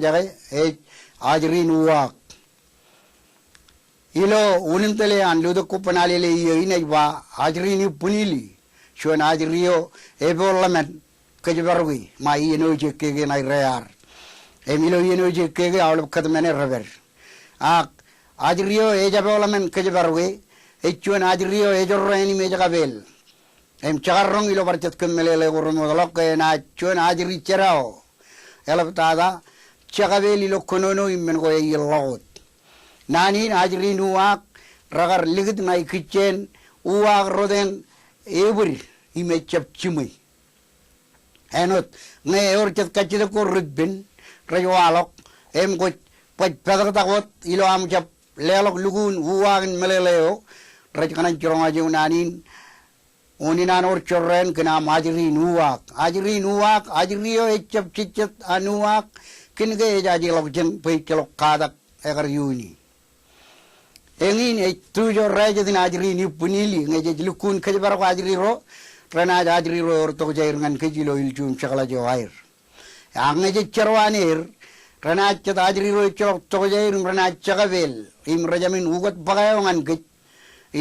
jage ajri nuak ilo unintele anludo kupanalele ina ba ajri ni punili shon ajriyo evolment kajbarwi ma ino jekke na rayar emilo ino jekke awlo kadmene raver ajriyo evolment kajbarwi echon ajriyo ejorreni mejagabel em chagarrong ilo barchat kemmelele gormodolok na chon ajri cherao elabtada chagabel ilo konono immen go yelot nani ajri nuak ragar ligit ngai kitchen uak roden every ime chapchimai enot ngai orchat kachida ko ribbin rayawalok em go padagtakot ilo am chap lelok lugun uak meleleo rajkanan chronga junanin uninan or chorren kena ajri nuak ajriyo echap chichat anuak kinge jaji lokjen peikelok kadak egar yuni engin tujo raja din ajri ni punili ngeje lukun kajbar ko ajri ro rana ajri ro or to jair ngan kajilo iljum chakala jo air angeje cherwanir rana chat ajri ro chok to jair rana chagavel im rajamin ugot bagayo ngan ke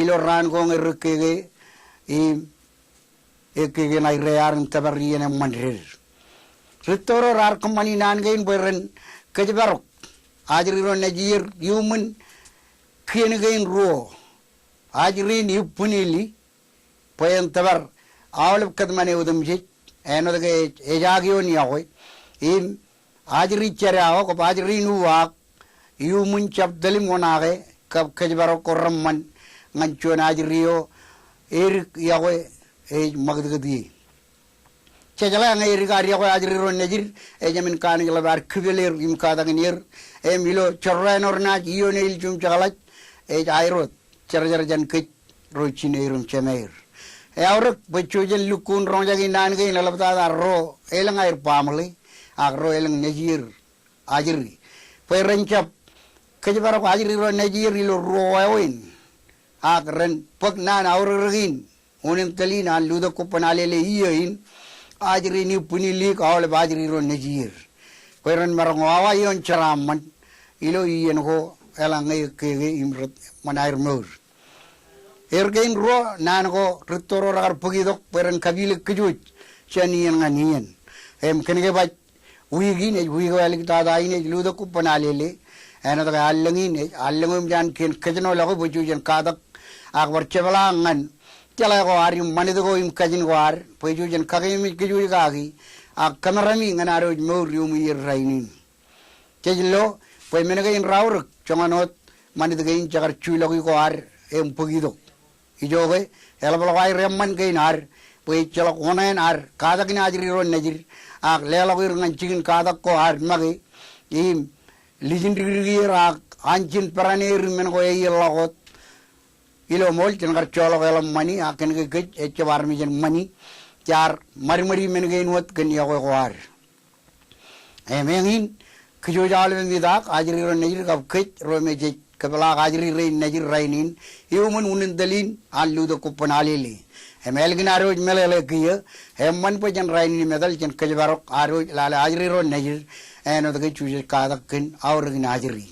ilo ran ko ngerkege im ekege nai rear tabarien manrir ritoro rar kamani nan gain beren kajbar ajri ro najir human kien gain ro ajri ni punili poyen tabar awlab kadmane udum jit enodage ejagio ni agoy im ajri cherao ko ajri nuwa human chapdalim onage kab kajbaro korramman nganchon ajriyo yagoy magdgadi chejala ngai rigari ko ajri ro nejir jamin kan jala bar kbeler im kadangir milo chorran orna jiyo neil jum chagalaj airo charjar jan kit rochinerum chemeir awrek bechojel lukun ronjagi nan ge nalabta ro elang air pamli agro elang nejir ajri perencap kejbar ko ajri ro nejir ilo ro awin agren pagnan aurregin unin talina ludo kupanalele iyin ajri ni punili kawle bajri ro nejir peren marang awa yon charaman ilo iyen ko elangai kege imrot manair mur ergein ro nan ko ritoro ragar pugidok peren kabile kejuj chaniyan nganiyan em kenege ba wigin wigo alik tada ine ludo kupanalele ena daga allangum jan ken kejno lago bojujen kadak akbar chebalangan chala ko ari manido ko im kajin ko ar pojujen kagemi kejuj gagi ak kamarami nganaro mur yum yir rainin kejlo poy menega in raur chonganot manido gain jagar chulogi ko ar em pugidok ijoge elablo ay remman gain ar poy chala konen ar kadak ni ajri ro najir ak lelo ko ngan chigin kadak ko ar magi im lijindiri ak anjin paranir men ko yelagot ilo mol tengar cholo gelam mani aken ge gej echabar mi jen mani char mari men ge inwat ken yago war emengin kjo jal men vidak ajri ro nejir kap kej ro me je kabla ajri re nejir rainin yumun unin dalin alu do kupanalili emel ginaro melele kiye emman po jen rainin medal jen kejbarok aro lala ajri ro nejir eno de chuje kadak ken aur gin ajri